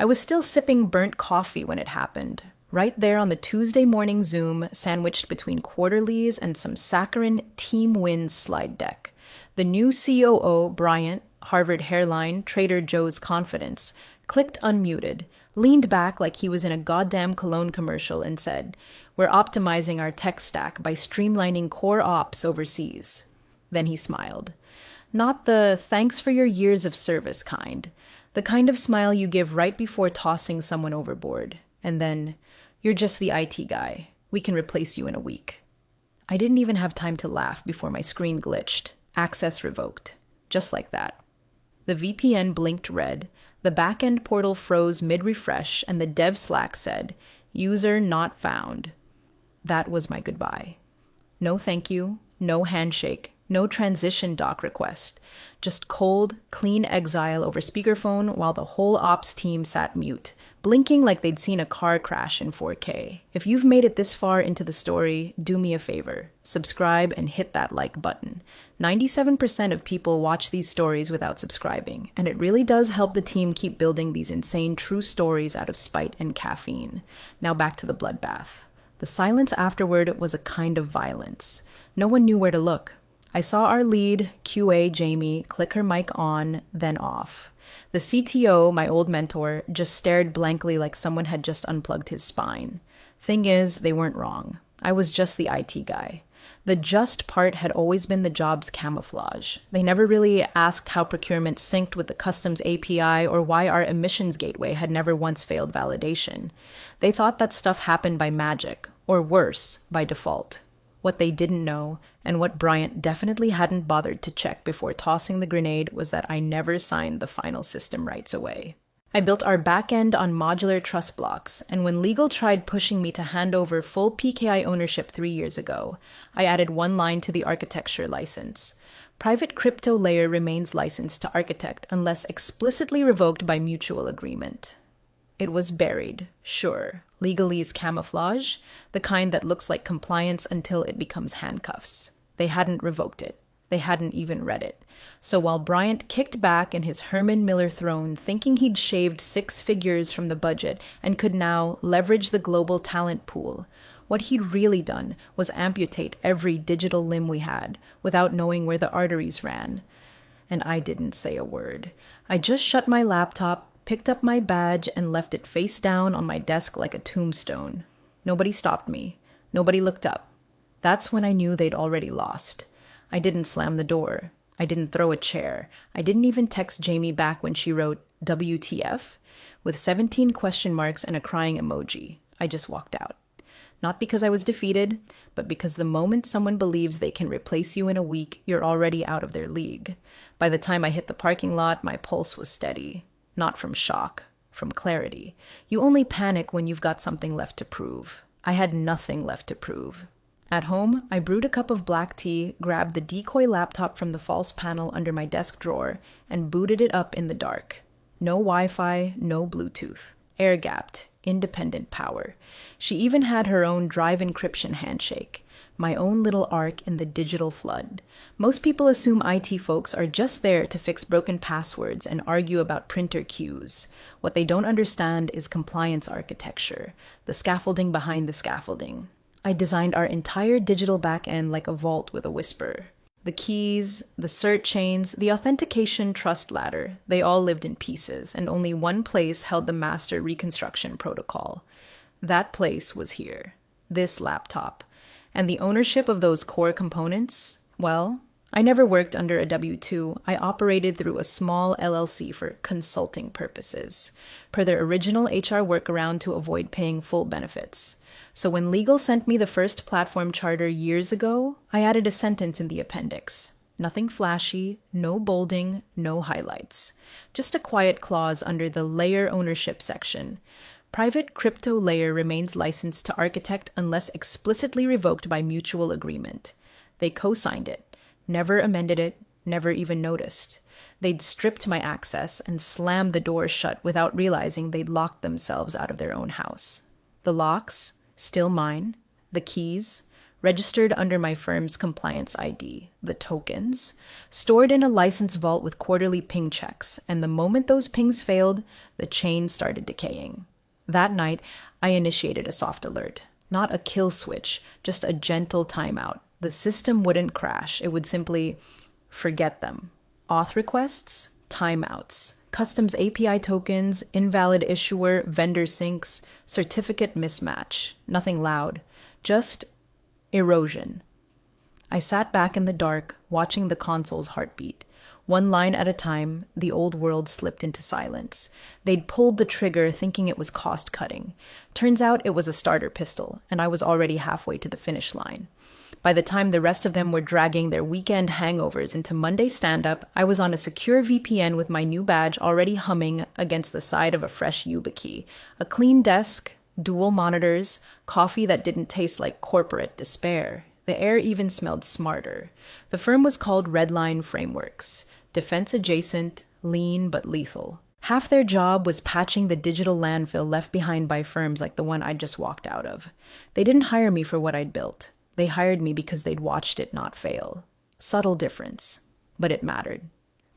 I was still sipping burnt coffee when it happened, right there on the Tuesday morning Zoom, sandwiched between quarterlies and some saccharine Team Wins slide deck. The new COO, Bryant, Harvard hairline, Trader Joe's confidence, clicked unmuted, leaned back like he was in a goddamn cologne commercial, and said, "We're optimizing our tech stack by streamlining core ops overseas." Then he smiled. Not the thanks for your years of service kind. The kind of smile you give right before tossing someone overboard. And then, "You're just the IT guy. We can replace you in a week." I didn't even have time to laugh before my screen glitched. Access revoked. Just like that. The VPN blinked red, the backend portal froze mid-refresh, and the dev Slack said, "User not found." That was my goodbye. No thank you, no handshake, no transition doc request. Just cold, clean exile over speakerphone while the whole ops team sat mute, blinking like they'd seen a car crash in 4K. If you've made it this far into the story, do me a favor. Subscribe and hit that like button. 97% of people watch these stories without subscribing, and it really does help the team keep building these insane true stories out of spite and caffeine. Now back to the bloodbath. The silence afterward was a kind of violence. No one knew where to look. I saw our lead, QA Jamie, click her mic on, then off. The CTO, my old mentor, just stared blankly like someone had just unplugged his spine. Thing is, they weren't wrong. I was just the IT guy. The just part had always been the job's camouflage. They never really asked how procurement synced with the customs API or why our emissions gateway had never once failed validation. They thought that stuff happened by magic, or worse, by default. What they didn't know, and what Bryant definitely hadn't bothered to check before tossing the grenade, was that I never signed the final system rights away. I built our backend on modular trust blocks, and when legal tried pushing me to hand over full PKI ownership 3 years ago, I added one line to the architecture license. Private crypto layer remains licensed to architect unless explicitly revoked by mutual agreement. It was buried, sure. Legalese camouflage, the kind that looks like compliance until it becomes handcuffs. They hadn't revoked it. They hadn't even read it. So while Bryant kicked back in his Herman Miller throne, thinking he'd shaved 6 figures from the budget and could now leverage the global talent pool, what he'd really done was amputate every digital limb we had without knowing where the arteries ran. And I didn't say a word. I just shut my laptop, picked up my badge, and left it face down on my desk like a tombstone. Nobody stopped me. Nobody looked up. That's when I knew they'd already lost. I didn't slam the door. I didn't throw a chair. I didn't even text Jamie back when she wrote WTF with 17 question marks and a crying emoji. I just walked out. Not because I was defeated, but because the moment someone believes they can replace you in a week, you're already out of their league. By the time I hit the parking lot, my pulse was steady. Not from shock, from clarity. You only panic when you've got something left to prove. I had nothing left to prove. At home, I brewed a cup of black tea, grabbed the decoy laptop from the false panel under my desk drawer, and booted it up in the dark. No Wi-Fi, no Bluetooth. Air-gapped, independent power. She even had her own drive encryption handshake. My own little ark in the digital flood. Most people assume IT folks are just there to fix broken passwords and argue about printer queues. What they don't understand is compliance architecture, the scaffolding behind the scaffolding. I designed our entire digital backend like a vault with a whisper. The keys, the cert chains, the authentication trust ladder, they all lived in pieces, and only one place held the master reconstruction protocol. That place was here. This laptop. And the ownership of those core components, well, I never worked under a W-2. I operated through a small LLC for consulting purposes, per their original HR workaround to avoid paying full benefits. So when legal sent me the first platform charter years ago, I added a sentence in the appendix. Nothing flashy, no bolding, no highlights. Just a quiet clause under the layer ownership section. Private crypto layer remains licensed to architect unless explicitly revoked by mutual agreement. They co-signed it, never amended it, never even noticed. They'd stripped my access and slammed the door shut without realizing they'd locked themselves out of their own house. The locks, still mine. The keys, registered under my firm's compliance ID, the tokens, stored in a license vault with quarterly ping checks, and the moment those pings failed, the chain started decaying. That night, I initiated a soft alert. Not a kill switch, just a gentle timeout. The system wouldn't crash. It would simply forget them. Auth requests, timeouts. Customs API tokens, invalid issuer, vendor syncs, certificate mismatch. Nothing loud. Just erosion. I sat back in the dark, watching the console's heartbeat. One line at a time, the old world slipped into silence. They'd pulled the trigger thinking it was cost-cutting. Turns out it was a starter pistol, and I was already halfway to the finish line. By the time the rest of them were dragging their weekend hangovers into Monday stand-up, I was on a secure VPN with my new badge already humming against the side of a fresh Yuba key. A clean desk, dual monitors, coffee that didn't taste like corporate despair. The air even smelled smarter. The firm was called Redline Frameworks. Defense adjacent, lean but lethal. Half their job was patching the digital landfill left behind by firms like the one I'd just walked out of. They didn't hire me for what I'd built. They hired me because they'd watched it not fail. Subtle difference, but it mattered.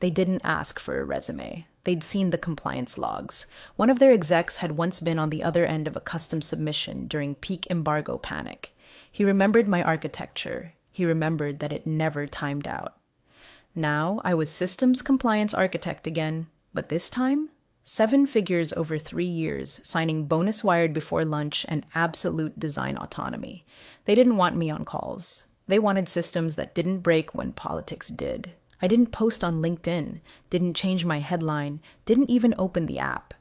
They didn't ask for a resume. They'd seen the compliance logs. One of their execs had once been on the other end of a custom submission during peak embargo panic. He remembered my architecture. He remembered that it never timed out. Now I was systems compliance architect again, but this time, 7 figures over 3 years, signing bonus wired before lunch and absolute design autonomy. They didn't want me on calls. They wanted systems that didn't break when politics did. I didn't post on LinkedIn, didn't change my headline, didn't even open the app.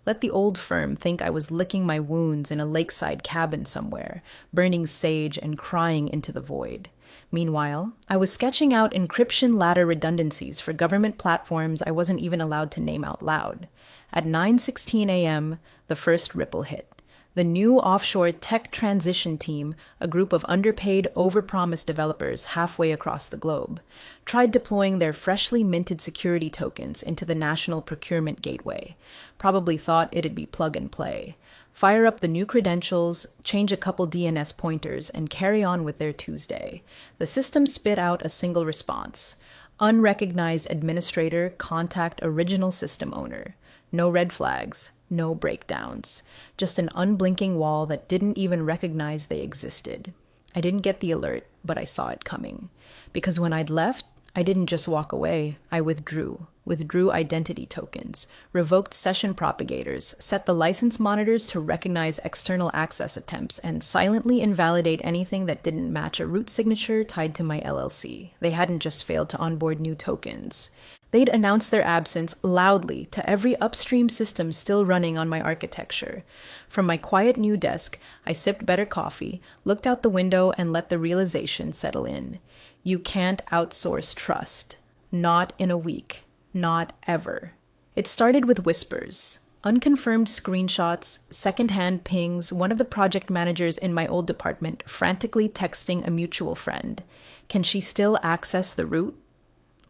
Let the old firm think I was licking my wounds in a lakeside cabin somewhere, burning sage and crying into the void. Meanwhile, I was sketching out encryption ladder redundancies for government platforms I wasn't even allowed to name out loud. At 9:16 a.m., the first ripple hit. The new offshore tech transition team, a group of underpaid, overpromised developers halfway across the globe, tried deploying their freshly minted security tokens into the National Procurement Gateway. Probably thought it'd be plug and play. Fire up the new credentials, change a couple DNS pointers, and carry on with their Tuesday. The system spit out a single response. Unrecognized administrator, contact original system owner. No red flags, no breakdowns. Just an unblinking wall that didn't even recognize they existed. I didn't get the alert, but I saw it coming. Because when I'd left, I didn't just walk away, I withdrew identity tokens, revoked session propagators, set the license monitors to recognize external access attempts, and silently invalidate anything that didn't match a root signature tied to my LLC. They hadn't just failed to onboard new tokens. They'd announced their absence loudly to every upstream system still running on my architecture. From my quiet new desk, I sipped better coffee, looked out the window, and let the realization settle in. You can't outsource trust. Not in a week. Not ever. It started with whispers. Unconfirmed screenshots, secondhand pings, one of the project managers in my old department frantically texting a mutual friend. Can she still access the root?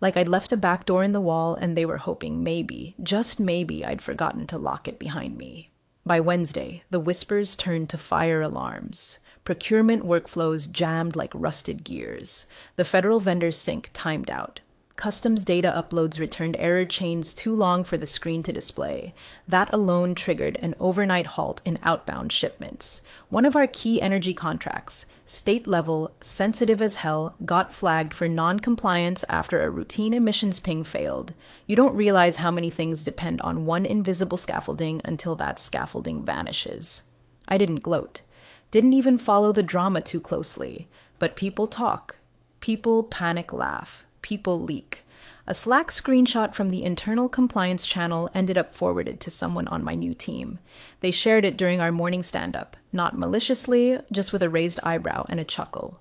Like I'd left a back door in the wall and they were hoping maybe, just maybe, I'd forgotten to lock it behind me. By Wednesday, the whispers turned to fire alarms. Procurement workflows jammed like rusted gears. The federal vendor sync timed out. Customs data uploads returned error chains too long for the screen to display. That alone triggered an overnight halt in outbound shipments. One of our key energy contracts, state level, sensitive as hell, got flagged for non-compliance after a routine emissions ping failed. You don't realize how many things depend on one invisible scaffolding until that scaffolding vanishes. I didn't gloat. Didn't even follow the drama too closely. But people talk. People panic laugh. People leak. A Slack screenshot from the internal compliance channel ended up forwarded to someone on my new team. They shared it during our morning stand-up, not maliciously, just with a raised eyebrow and a chuckle.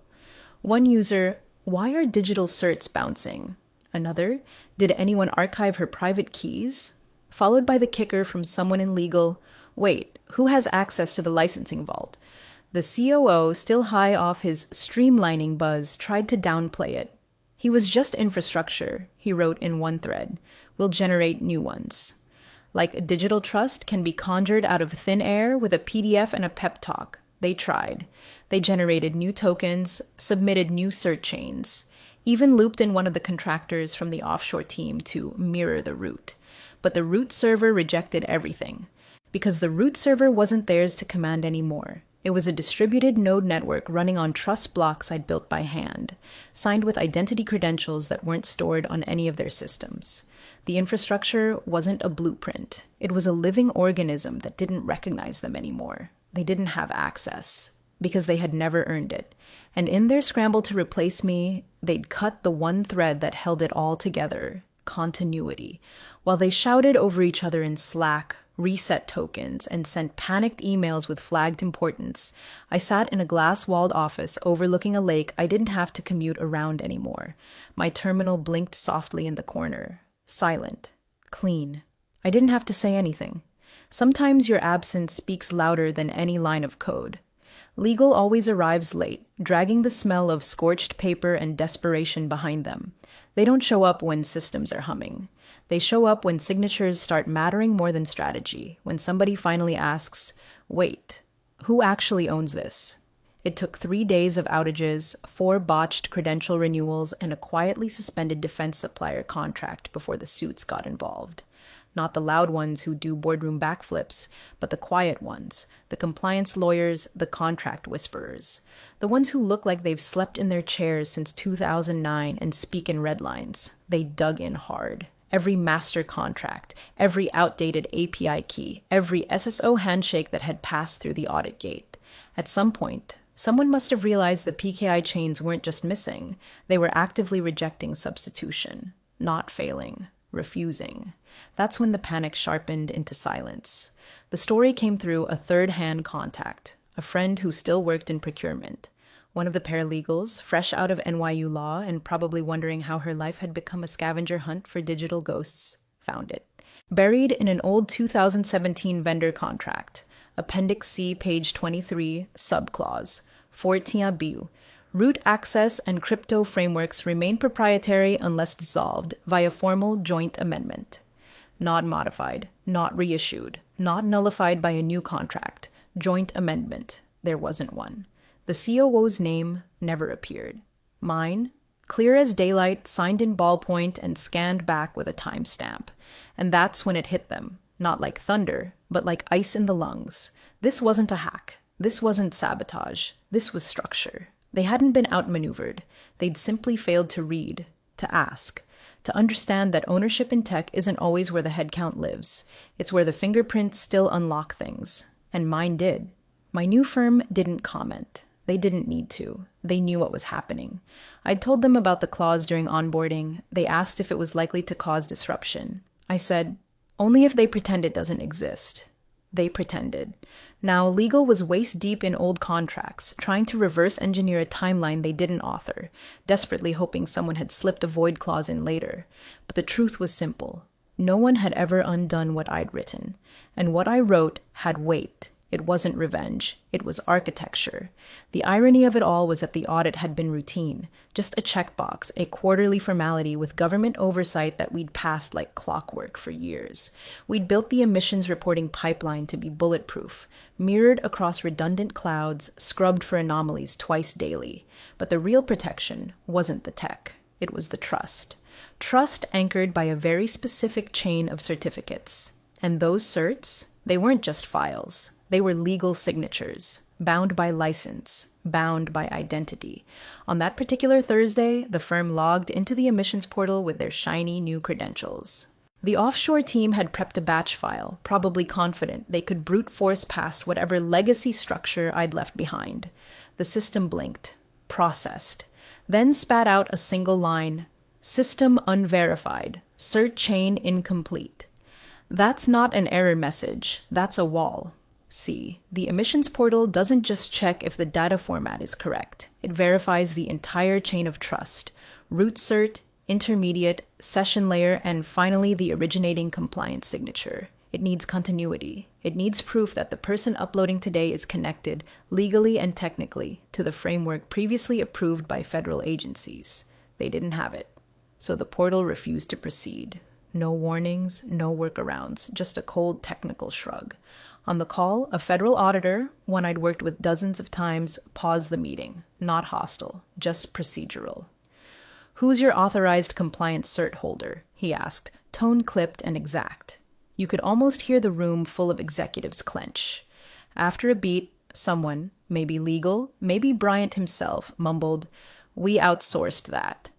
One user, why are digital certs bouncing? Another, did anyone archive her private keys? Followed by the kicker from someone in legal, wait, who has access to the licensing vault? The COO, still high off his streamlining buzz, tried to downplay it. He was just infrastructure, he wrote in one thread. We'll generate new ones. Like digital trust can be conjured out of thin air with a PDF and a pep talk. They tried. They generated new tokens, submitted new cert chains, even looped in one of the contractors from the offshore team to mirror the root. But the root server rejected everything, because the root server wasn't theirs to command anymore. It was a distributed node network running on trust blocks I'd built by hand, signed with identity credentials that weren't stored on any of their systems. The infrastructure wasn't a blueprint. It was a living organism that didn't recognize them anymore. They didn't have access, because they had never earned it. And in their scramble to replace me, they'd cut the one thread that held it all together: continuity. While they shouted over each other in Slack, reset tokens, and sent panicked emails with flagged importance, I sat in a glass-walled office overlooking a lake I didn't have to commute around anymore. My terminal blinked softly in the corner. Silent. Clean. I didn't have to say anything. Sometimes your absence speaks louder than any line of code. Legal always arrives late, dragging the smell of scorched paper and desperation behind them. They don't show up when systems are humming. They show up when signatures start mattering more than strategy, when somebody finally asks, wait, who actually owns this? It took 3 days of outages, 4 botched credential renewals, and a quietly suspended defense supplier contract before the suits got involved. Not the loud ones who do boardroom backflips, but the quiet ones, the compliance lawyers, the contract whisperers, the ones who look like they've slept in their chairs since 2009 and speak in red lines. They dug in hard. Every master contract, every outdated API key, every SSO handshake that had passed through the audit gate. At some point, someone must have realized the PKI chains weren't just missing. They were actively rejecting substitution, not failing, refusing. That's when the panic sharpened into silence. The story came through a third-hand contact, a friend who still worked in procurement. One of the paralegals, fresh out of NYU law and probably wondering how her life had become a scavenger hunt for digital ghosts, found it. Buried in an old 2017 vendor contract, Appendix C, page 23, subclause, 14 root access and crypto frameworks remain proprietary unless dissolved via formal joint amendment. Not modified, not reissued, not nullified by a new contract. Joint amendment. There wasn't one. The COO's name never appeared. Mine, clear as daylight, signed in ballpoint and scanned back with a timestamp. And that's when it hit them. Not like thunder, but like ice in the lungs. This wasn't a hack. This wasn't sabotage. This was structure. They hadn't been outmaneuvered. They'd simply failed to read, to ask, to understand that ownership in tech isn't always where the headcount lives. It's where the fingerprints still unlock things. And mine did. My new firm didn't comment. They didn't need to. They knew what was happening. I'd told them about the clause during onboarding. They asked if it was likely to cause disruption. I said, only if they pretend it doesn't exist. They pretended. Now, legal was waist-deep in old contracts, trying to reverse engineer a timeline they didn't author, desperately hoping someone had slipped a void clause in later. But the truth was simple. No one had ever undone what I'd written. And what I wrote had weight. It wasn't revenge. It was architecture. The irony of it all was that the audit had been routine, just a checkbox, a quarterly formality with government oversight that we'd passed like clockwork for years. We'd built the emissions reporting pipeline to be bulletproof, mirrored across redundant clouds, scrubbed for anomalies twice daily. But the real protection wasn't the tech. It was the trust. Trust anchored by a very specific chain of certificates. And those certs, they weren't just files. They were legal signatures, bound by license, bound by identity. On that particular Thursday, the firm logged into the emissions portal with their shiny new credentials. The offshore team had prepped a batch file, probably confident they could brute force past whatever legacy structure I'd left behind. The system blinked, processed, then spat out a single line, "System unverified, cert chain incomplete." That's not an error message, that's a wall. See, the emissions portal doesn't just check if the data format is correct. It verifies the entire chain of trust, root cert, intermediate, session layer, and finally the originating compliance signature. It needs continuity. It needs proof that the person uploading today is connected, legally and technically, to the framework previously approved by federal agencies. They didn't have it. So the portal refused to proceed. No warnings, no workarounds, just a cold technical shrug. On the call, a federal auditor, one I'd worked with dozens of times, paused the meeting. Not hostile, just procedural. "Who's your authorized compliance cert holder?" he asked, tone clipped and exact. You could almost hear the room full of executives clench. After a beat, someone, maybe legal, maybe Bryant himself, mumbled, "We outsourced that."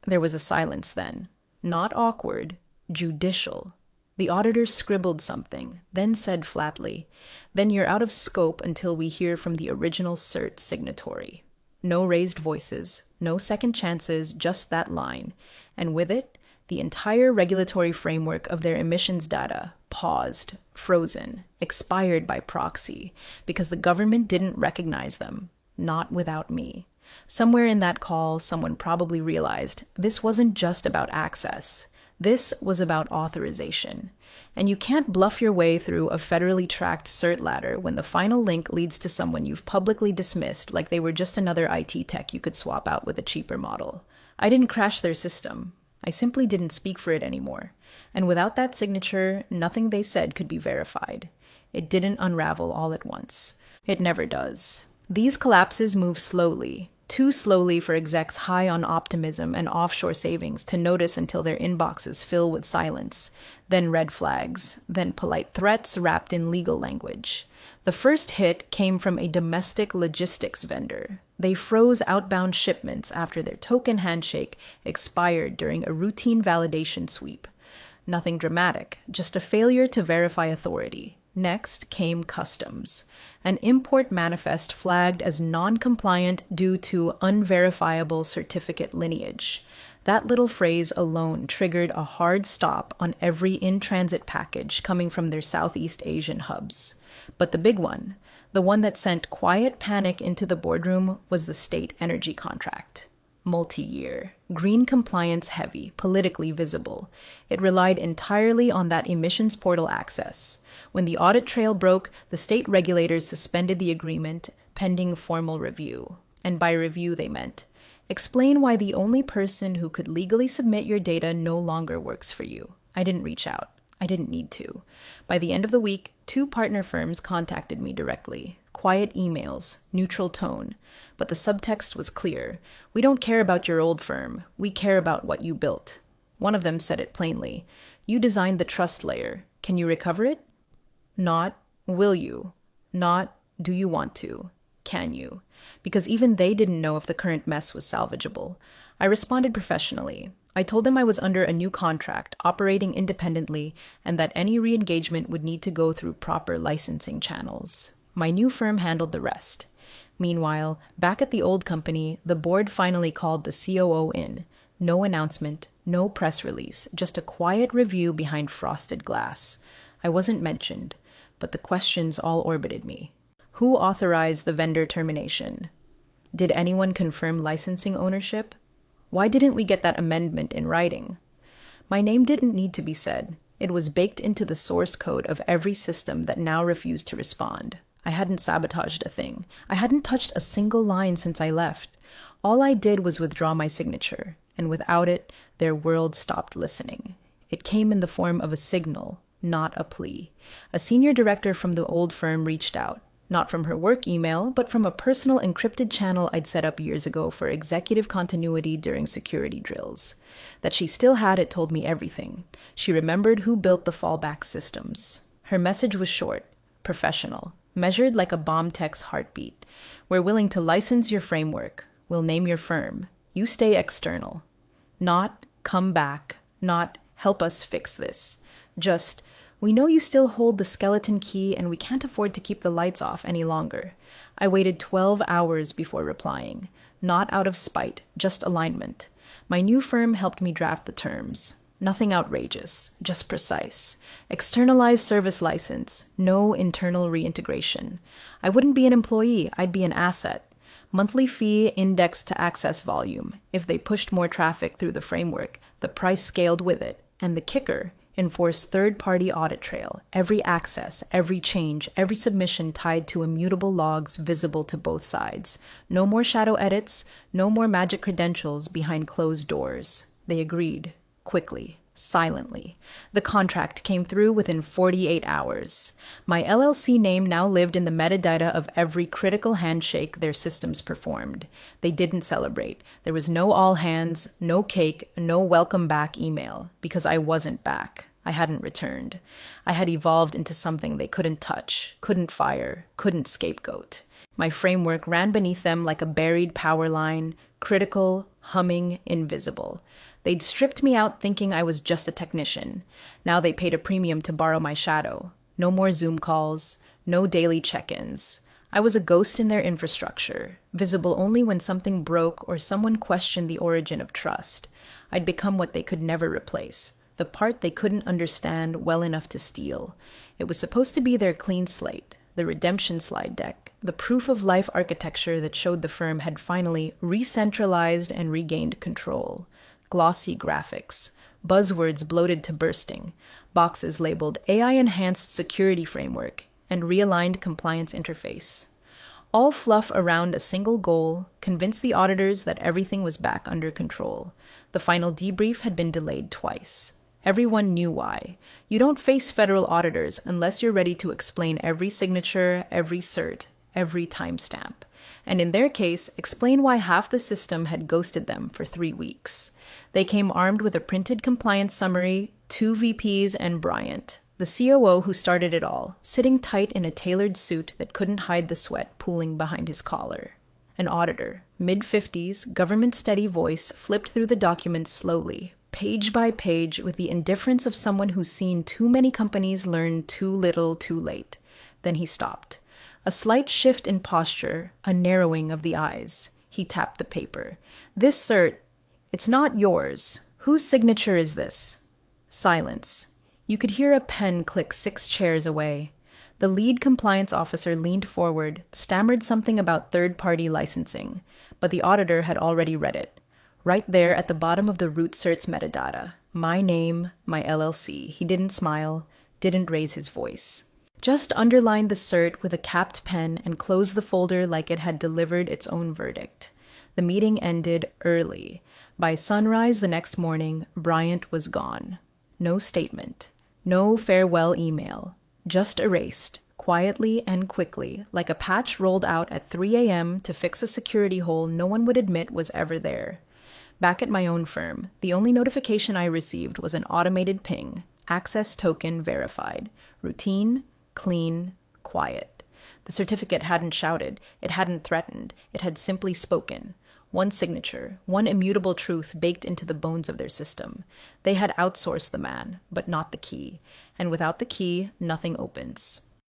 There was a silence then. Not awkward, judicial. The auditor scribbled something, then said flatly, "Then you're out of scope until we hear from the original cert signatory." No raised voices, no second chances, just that line. And with it, the entire regulatory framework of their emissions data paused, frozen, expired by proxy, because the government didn't recognize them. Not without me. Somewhere in that call, someone probably realized this wasn't just about access. This was about authorization. And you can't bluff your way through a federally tracked cert ladder when the final link leads to someone you've publicly dismissed like they were just another IT tech you could swap out with a cheaper model. I didn't crash their system. I simply didn't speak for it anymore. And without that signature, nothing they said could be verified. It didn't unravel all at once. It never does. These collapses move slowly. Too slowly for execs high on optimism and offshore savings to notice until their inboxes fill with silence, then red flags, then polite threats wrapped in legal language. The first hit came from a domestic logistics vendor. They froze outbound shipments after their token handshake expired during a routine validation sweep. Nothing dramatic, just a failure to verify authority. Next came customs. An import manifest flagged as non-compliant due to unverifiable certificate lineage. That little phrase alone triggered a hard stop on every in-transit package coming from their Southeast Asian hubs. But the big one, the one that sent quiet panic into the boardroom, was the state energy contract. Multi-year, green compliance heavy, politically visible. It relied entirely on that emissions portal access. When the audit trail broke, the state regulators suspended the agreement pending formal review. And by review they meant, explain why the only person who could legally submit your data no longer works for you. I didn't reach out. I didn't need to. By the end of the week, 2 partner firms contacted me directly. Quiet emails, neutral tone. But the subtext was clear. "We don't care about your old firm. We care about what you built." One of them said it plainly. "You designed the trust layer. Can you recover it?" Not, "Will you?" Not, "Do you want to?" "Can you?" Because even they didn't know if the current mess was salvageable. I responded professionally. I told them I was under a new contract, operating independently, and that any re-engagement would need to go through proper licensing channels. My new firm handled the rest. Meanwhile, back at the old company, the board finally called the COO in. No announcement, no press release, just a quiet review behind frosted glass. I wasn't mentioned, but the questions all orbited me. Who authorized the vendor termination? Did anyone confirm licensing ownership? Why didn't we get that amendment in writing? My name didn't need to be said. It was baked into the source code of every system that now refused to respond. I hadn't sabotaged a thing. I hadn't touched a single line since I left. All I did was withdraw my signature, and without it, their world stopped listening. It came in the form of a signal, not a plea. A senior director from the old firm reached out, not from her work email, but from a personal encrypted channel I'd set up years ago for executive continuity during security drills. That she still had it told me everything. She remembered who built the fallback systems. Her message was short, professional, measured like a bomb tech's heartbeat. "We're willing to license your framework. We'll name your firm. You stay external." Not, "Come back." Not, "Help us fix this." Just, "We know you still hold the skeleton key and we can't afford to keep the lights off any longer." I waited 12 hours before replying. Not out of spite, just alignment. My new firm helped me draft the terms. Nothing outrageous, just precise. Externalized service license, no internal reintegration. I wouldn't be an employee, I'd be an asset. Monthly fee indexed to access volume. If they pushed more traffic through the framework, the price scaled with it. And the kicker, enforced third-party audit trail. Every access, every change, every submission tied to immutable logs visible to both sides. No more shadow edits, no more magic credentials behind closed doors. They agreed. Quickly, silently. The contract came through within 48 hours. My LLC name now lived in the metadata of every critical handshake their systems performed. They didn't celebrate. There was no all hands, no cake, no welcome back email, because I wasn't back. I hadn't returned. I had evolved into something they couldn't touch, couldn't fire, couldn't scapegoat. My framework ran beneath them like a buried power line, critical, humming, invisible. They'd stripped me out thinking I was just a technician. Now they paid a premium to borrow my shadow. No more Zoom calls, no daily check-ins. I was a ghost in their infrastructure, visible only when something broke or someone questioned the origin of trust. I'd become what they could never replace, the part they couldn't understand well enough to steal. It was supposed to be their clean slate, the redemption slide deck, the proof of life architecture that showed the firm had finally re-centralized and regained control. Glossy graphics, buzzwords bloated to bursting, boxes labeled AI-enhanced security framework, and realigned compliance interface. All fluff around a single goal, convince the auditors that everything was back under control. The final debrief had been delayed twice. Everyone knew why. You don't face federal auditors unless you're ready to explain every signature, every cert, every timestamp. And in their case, explain why half the system had ghosted them for 3 weeks. They came armed with a printed compliance summary, 2 VPs, and Bryant, the COO who started it all, sitting tight in a tailored suit that couldn't hide the sweat pooling behind his collar. An auditor, mid-50s, government-steady voice flipped through the documents slowly, page by page, with the indifference of someone who's seen too many companies learn too little too late. Then he stopped. A slight shift in posture, a narrowing of the eyes. He tapped the paper. "This cert, it's not yours. Whose signature is this?" Silence. You could hear a pen click 6 chairs away. The lead compliance officer leaned forward, stammered something about third-party licensing, but the auditor had already read it. Right there at the bottom of the root cert's metadata. My name, my LLC. He didn't smile, didn't raise his voice. Just underlined the cert with a capped pen and closed the folder like it had delivered its own verdict. The meeting ended early. By sunrise the next morning, Bryant was gone. No statement. No farewell email. Just erased, quietly and quickly, like a patch rolled out at 3 a.m. to fix a security hole no one would admit was ever there. Back at my own firm, the only notification I received was an automated ping, access token verified, routine, clean, quiet. The certificate hadn't shouted, it hadn't threatened, it had simply spoken. One signature, one immutable truth baked into the bones of their system. They had outsourced the man, but not the key. And without the key, nothing opens.